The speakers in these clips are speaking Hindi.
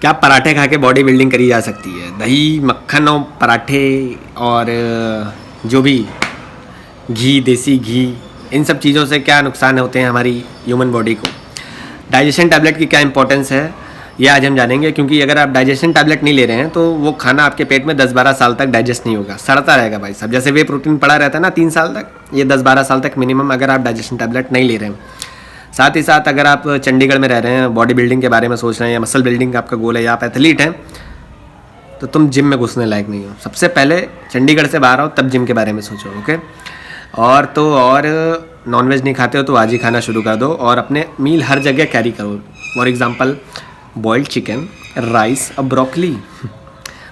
क्या पराठे खा के बॉडी बिल्डिंग करी जा सकती है? दही मक्खन और पराठे और जो भी घी, देसी घी, इन सब चीज़ों से क्या नुकसान होते हैं हमारी ह्यूमन बॉडी को? डाइजेशन टैबलेट की क्या इंपॉर्टेंस है, ये आज हम जानेंगे। क्योंकि अगर आप डाइजेशन टैबलेट नहीं ले रहे हैं तो वो खाना आपके पेट में 10-12 साल तक डाइजेस्ट नहीं होगा, सड़ता रहेगा भाई साहब। जैसे वे प्रोटीन पड़ा रहता है ना 3 साल तक, ये 10-12 साल तक मिनिमम, अगर आप डाइजेशन टैबलेट नहीं ले रहे हैं। साथ ही साथ अगर आप चंडीगढ़ में रह रहे हैं, बॉडी बिल्डिंग के बारे में सोच रहे हैं या मसल बिल्डिंग का आपका गोल है या आप एथलीट हैं, तो तुम जिम में घुसने लायक नहीं हो। सबसे पहले चंडीगढ़ से बाहर आओ, तब जिम के बारे में सोचो, ओके। और नॉनवेज नहीं खाते हो तो आज ही खाना शुरू कर दो और अपने मील हर जगह कैरी करो। For example boiled chicken, rice और ब्रोकली।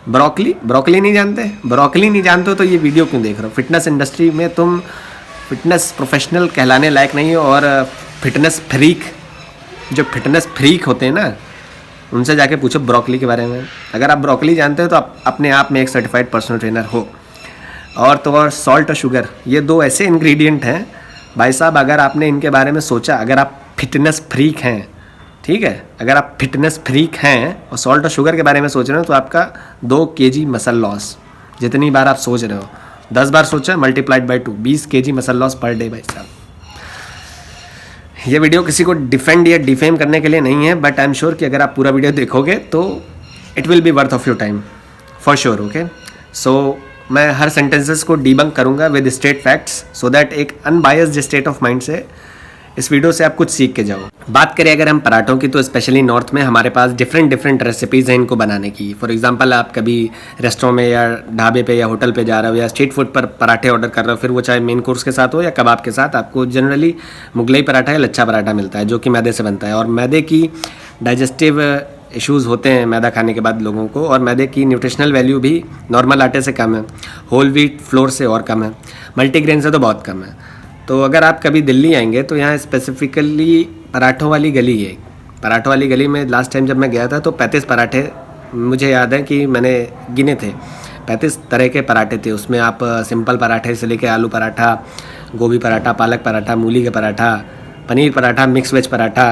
ब्रोकली नहीं जानते? ब्रोकली नहीं जानते हो तो ये वीडियो क्यों देख रहे हो? फिटनेस इंडस्ट्री में तुम फिटनेस प्रोफेशनल कहलाने लायक नहीं हो। और फिटनेस फ्रीक होते हैं ना, उनसे जाके पूछो ब्रोकली के बारे में। अगर आप ब्रोकली जानते हो तो आप अपने आप में एक सर्टिफाइड पर्सनल ट्रेनर हो। और सॉल्ट और शुगर, ये 2 ऐसे इंग्रेडिएंट हैं भाई साहब, अगर आपने इनके बारे में सोचा, अगर आप फिटनेस फ्रीक हैं, ठीक है, अगर आप फिटनेस फ्रीक हैं और सॉल्ट और शुगर के बारे में सोच रहे हो तो आपका 2 kg मसल लॉस, जितनी बार आप सोच रहे हो, 10 बार सोचा multiplied by 2, 20 kg muscle loss per day भाई साहब। ये वीडियो किसी को डिफेंड या डिफेम करने के लिए नहीं है, बट आई एम श्योर कि अगर आप पूरा वीडियो देखोगे तो it will be worth of your time for sure, okay. So मैं हर सेंटेंसेस को डीबंक करूंगा with state facts, so that एक अनबायस्ड स्टेट ऑफ माइंड से इस वीडियो से आप कुछ सीख के जाओ। बात करें अगर हम पराठों की, तो स्पेशली नॉर्थ में हमारे पास डिफरेंट रेसिपीज़ हैं इनको बनाने की। फॉर एग्जांपल आप कभी रेस्टोरेंट में या ढाबे पे या होटल पे जा रहे हो या स्ट्रीट फूड पर पराठे ऑर्डर कर रहे हो, फिर वो चाहे मेन कोर्स के साथ हो या कबाब के साथ, आपको जनरली मुगलई पराठा या लच्छा पराठा मिलता है जो कि मैदे से बनता है। और मैदे की डाइजेस्टिव इश्यूज़ होते हैं मैदा खाने के बाद लोगों को, और मैदे की न्यूट्रिशनल वैल्यू भी नॉर्मल आटे से कम है, होल व्हीट फ्लोर से और कम है, मल्टीग्रेन से तो बहुत कम है। तो अगर आप कभी दिल्ली आएंगे तो यहाँ स्पेसिफिकली पराठों वाली गली है। पराठों वाली गली में लास्ट टाइम जब मैं गया था तो 35 पराठे मुझे याद है कि मैंने गिने थे। 35 तरह के पराठे थे उसमें। आप सिंपल पराठे से लेके आलू पराठा, गोभी पराठा, पालक पराठा, मूली का पराठा, पनीर पराठा, मिक्स वेज पराठा,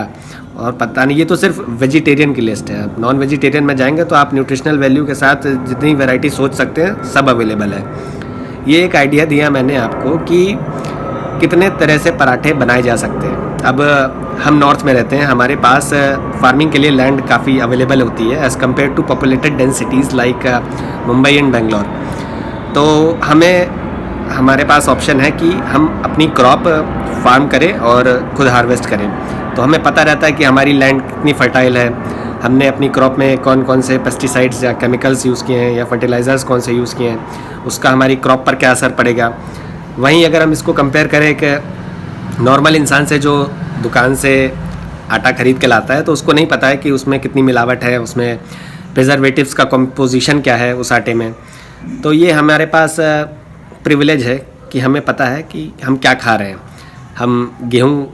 और पता नहीं, ये तो सिर्फ वेजिटेरियन की लिस्ट है। नॉन वेजिटेरियन में जाएंगे तो आप न्यूट्रिशनल वैल्यू के साथ जितनी वैरायटी सोच सकते हैं सब अवेलेबल है। ये एक आइडिया दिया मैंने आपको कि कितने तरह से पराठे बनाए जा सकते हैं। अब हम नॉर्थ में रहते हैं, हमारे पास फार्मिंग के लिए लैंड काफ़ी अवेलेबल होती है as compare to populated densities like Mumbai and Bangalore. तो हमारे पास ऑप्शन है कि हम अपनी क्रॉप फार्म करें और खुद हार्वेस्ट करें। तो हमें पता रहता है कि हमारी लैंड कितनी फर्टाइल है, हमने अपनी क्रॉप में कौन कौन से पेस्टिसाइड्स या केमिकल्स यूज़ किए हैं या फर्टिलाइज़र्स कौन से यूज़ किए हैं, उसका हमारी क्रॉप पर क्या असर पड़ेगा। वहीं अगर हम इसको कंपेयर करें एक नॉर्मल इंसान से जो दुकान से आटा खरीद के लाता है, तो उसको नहीं पता है कि उसमें कितनी मिलावट है, उसमें प्रिजर्वेटिव्स का कंपोजिशन क्या है उस आटे में। तो ये हमारे पास प्रिविलेज है कि हमें पता है कि हम क्या खा रहे हैं। हम गेहूँ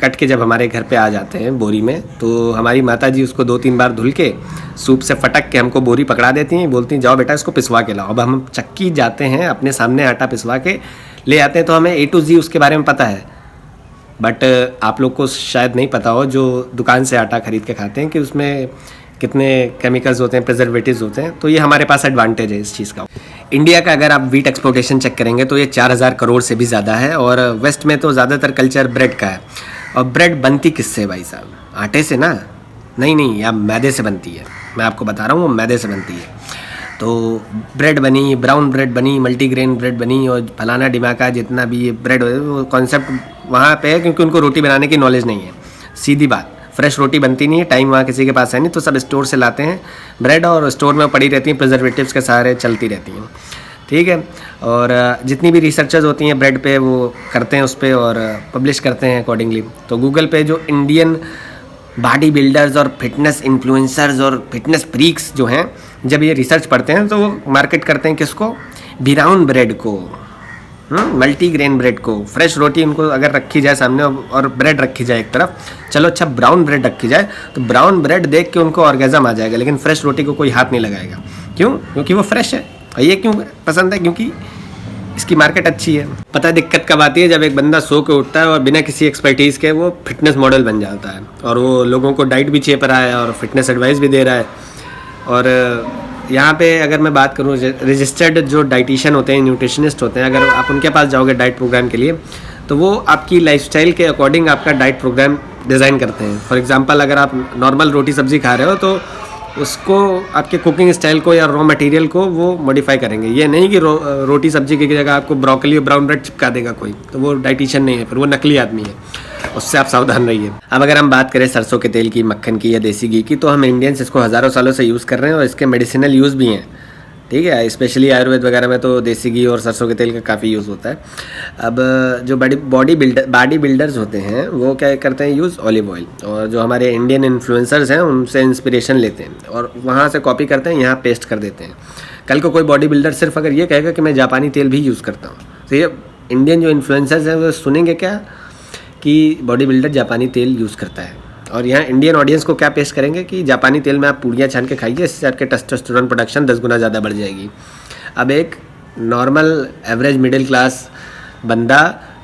कट के जब हमारे घर पे आ जाते हैं बोरी में, तो हमारी माता जी उसको 2-3 बार धुल के सूप से फटक के हमको बोरी पकड़ा देती हैं, बोलती हैं जाओ बेटा इसको पिसवा के लाओ। अब हम चक्की जाते हैं, अपने सामने आटा पिसवा के ले आते हैं, तो हमें A to Z उसके बारे में पता है। बट आप लोग को शायद नहीं पता हो जो दुकान से आटा खरीद के खाते हैं कि उसमें कितने केमिकल्स होते हैं, प्रिजर्वेटिव्स होते हैं। तो ये हमारे पास एडवांटेज है इस चीज़ का। इंडिया का अगर आप वीट एक्सपोर्टेशन चेक करेंगे तो ये 4000 करोड़ से भी ज़्यादा है। और वेस्ट में तो ज़्यादातर कल्चर ब्रेड का है। और ब्रेड बनती किससे भाई साहब? आटे से ना? नहीं, या मैदे से बनती है। मैं आपको बता रहा हूँ, वो मैदे से बनती है। तो ब्रेड बनी, ब्राउन ब्रेड बनी, मल्टीग्रेन ब्रेड बनी, और फलाना डिमाका जितना भी ये ब्रेड हो, वो कॉन्सेप्ट वहाँ पे है क्योंकि उनको रोटी बनाने की नॉलेज नहीं है। सीधी बात, फ्रेश रोटी बनती नहीं है, टाइम वहाँ किसी के पास है नहीं, तो सब स्टोर से लाते हैं ब्रेड, और स्टोर में पड़ी रहती हैं, प्रिजर्वेटिव्स के सहारे चलती रहती हैं, ठीक है। और जितनी भी रिसर्चर्स होती हैं ब्रेड पे वो करते हैं उस पर और पब्लिश करते हैं अकॉर्डिंगली। तो गूगल पे जो इंडियन बॉडी बिल्डर्स और फिटनेस इन्फ्लुएंसर्स और फिटनेस फ्रीक्स जो हैं, जब ये रिसर्च पढ़ते हैं तो वो मार्केट करते हैं किसको? ब्राउन ब्रेड को, मल्टीग्रेन ब्रेड को। फ्रेश रोटी उनको अगर रखी जाए सामने और ब्रेड रखी जाए एक तरफ, चलो अच्छा ब्राउन ब्रेड रखी जाए तो ब्राउन ब्रेड देख के उनको ऑर्गेजम आ जाएगा, लेकिन फ्रेश रोटी को कोई हाथ नहीं लगाएगा। क्यों? क्योंकि वो फ्रेश है। और ये क्यों पसंद है? क्योंकि इसकी मार्केट अच्छी है। पता है दिक्कत कब आती है? जब एक बंदा सो के उठता है और बिना किसी एक्सपर्टीज़ के वो फिटनेस मॉडल बन जाता है और वो लोगों को डाइट भी चेप रहा है और फिटनेस एडवाइस भी दे रहा है। और यहाँ पे अगर मैं बात करूँ, रजिस्टर्ड जो डाइटिशियन होते हैं, न्यूट्रिशनिस्ट होते हैं, अगर आप उनके पास जाओगे डाइट प्रोग्राम के लिए तो वो आपकी लाइफस्टाइल के अकॉर्डिंग आपका डाइट प्रोग्राम डिज़ाइन करते हैं। फॉर एग्जांपल, अगर आप नॉर्मल रोटी सब्ज़ी खा रहे हो तो उसको आपके कुकिंग स्टाइल को या रॉ मटेरियल को वो मॉडिफाई करेंगे। ये नहीं कि रोटी सब्जी की जगह आपको ब्रोकली और ब्राउन ब्रेड चिपका देगा कोई, तो वो डाइटिशियन नहीं है, फिर वो नकली आदमी है, उससे आप सावधान रहिए। अब अगर हम बात करें सरसों के तेल की, मक्खन की या देसी घी की, तो हम इंडियंस इसको हज़ारों सालों से यूज़ कर रहे हैं और इसके मेडिसिनल यूज़ भी हैं, ठीक है। स्पेशली आयुर्वेद वगैरह में तो देसी घी और सरसों के तेल का काफ़ी यूज़ होता है। अब जो बॉडी बिल्डर्स होते हैं वो क्या करते हैं, यूज़ ऑलिव ऑयल, और जो हमारे इंडियन इन्फ्लुएंसर्स हैं उनसे इंस्पिरेशन लेते हैं और वहाँ से कॉपी करते हैं, यहाँ पेस्ट कर देते हैं। कल को कोई बॉडी बिल्डर सिर्फ अगर ये कहेगा कि मैं जापानी तेल भी यूज़ करता हूँ, तो ये इंडियन जो इन्फ्लुएंसर्स हैं वो सुनेंगे क्या कि बॉडी बिल्डर जापानी तेल यूज़ करता है, और यहाँ इंडियन ऑडियंस को क्या पेश करेंगे कि जापानी तेल में आप पूड़ियाँ छान के खाइए, इससे आपके टेस्टोस्टेरोन प्रोडक्शन 10 गुना ज़्यादा बढ़ जाएगी। अब एक नॉर्मल एवरेज मिडिल क्लास बंदा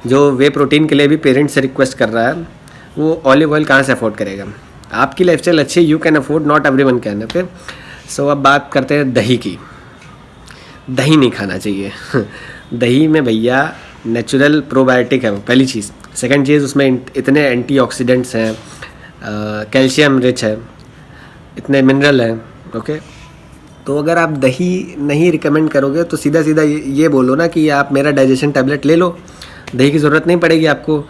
जो वे प्रोटीन के लिए भी पेरेंट्स से रिक्वेस्ट कर रहा है, वो ऑलिव ऑयल कहाँ से अफोर्ड करेगा? आपकी लाइफस्टाइल अच्छी, you can afford, not everyone can. Okay, so अब बात करते हैं दही की। दही नहीं खाना चाहिए दही में भैया नेचुरल प्रोबायोटिक है वो पहली चीज़। सेकंड चीज़, उसमें इतने एंटीऑक्सीडेंट्स हैं, कैल्शियम रिच है, इतने मिनरल हैं। ओके, तो अगर आप दही नहीं रिकमेंड करोगे तो सीधा सीधा ये बोलो ना कि आप मेरा डाइजेशन टैबलेट ले लो, दही की ज़रूरत नहीं पड़ेगी आपको।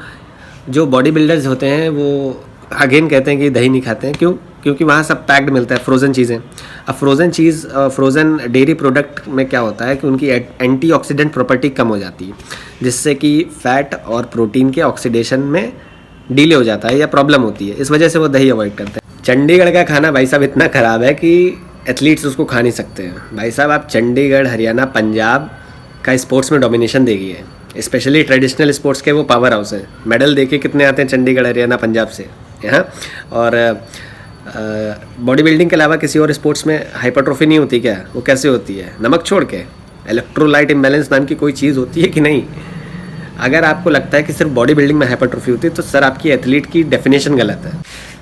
जो बॉडी बिल्डर्स होते हैं वो अगेन कहते हैं कि दही नहीं खाते हैं, क्यों? क्योंकि वहाँ सब पैक्ड मिलता है, फ्रोज़न चीज़ें। अब फ्रोज़न डेयरी प्रोडक्ट में क्या होता है कि उनकी एंटीऑक्सीडेंट प्रॉपर्टी कम हो जाती है, जिससे कि फैट और प्रोटीन के ऑक्सीडेशन में डिले हो जाता है या प्रॉब्लम होती है, इस वजह से वो दही अवॉइड करते हैं। चंडीगढ़ का खाना भाई साहब इतना ख़राब है कि एथलीट्स उसको खा नहीं सकते हैं। भाई साहब, आप चंडीगढ़, हरियाणा, पंजाब का स्पोर्ट्स में डोमिनेशन देगी है, स्पेशली ट्रेडिशनल स्पोर्ट्स के वो पावर हाउस है। मेडल देखिए कितने आते हैं चंडीगढ़, हरियाणा, पंजाब से यहाँ। और बॉडी बिल्डिंग के अलावा किसी और स्पोर्ट्स में हाइपरट्रोफी नहीं होती क्या? वो कैसे होती है? नमक छोड़ के। इलेक्ट्रोलाइट इम्बैलेंस नाम की कोई चीज़ होती है कि नहीं? अगर आपको लगता है कि सिर्फ बॉडी बिल्डिंग में हाइपरट्रोफी होती है तो सर आपकी एथलीट की डेफिनेशन गलत है।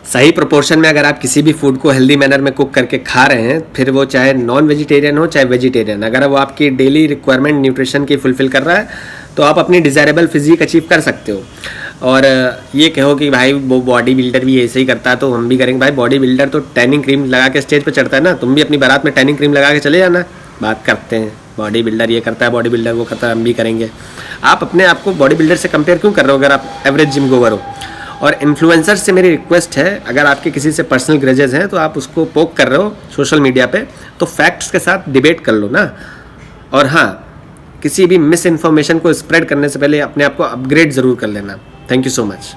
सही प्रोपोर्शन में अगर आप किसी भी फूड को हेल्दी मैनर में कुक करके खा रहे हैं, फिर वो चाहे नॉन वेजिटेरियन हो चाहे वेजिटेरियन, अगर वो आपकी डेली रिक्वायरमेंट न्यूट्रिशन की फुलफिल कर रहा है तो आप अपनी डिज़ायरेबल फिजिक अचीव कर सकते हो। और ये कहो कि भाई वो बॉडी बिल्डर भी ऐसे ही करता है तो हम भी करेंगे। भाई बॉडी बिल्डर तो टैनिंग क्रीम लगा के स्टेज पर चढ़ता है ना, तुम भी अपनी बारात में टैनिंग क्रीम लगा के चले जाना। बात करते हैं बॉडी बिल्डर ये करता है, बॉडी बिल्डर वो करता है, हम भी करेंगे। आप अपने आप को बॉडी बिल्डर से कंपेयर क्यों कर रहे हो अगर आप एवरेज जिम गोवर हो? और इन्फ्लुएंसर से मेरी रिक्वेस्ट है, अगर आपके किसी से पर्सनल ग्रजेस हैं तो आप उसको पोक कर रहे हो सोशल मीडिया पे, तो फैक्ट्स के साथ डिबेट कर लो ना। और हाँ, किसी भी मिस इन्फॉर्मेशन को स्प्रेड करने से पहले अपने आप को अपग्रेड ज़रूर कर लेना। Thank you so much.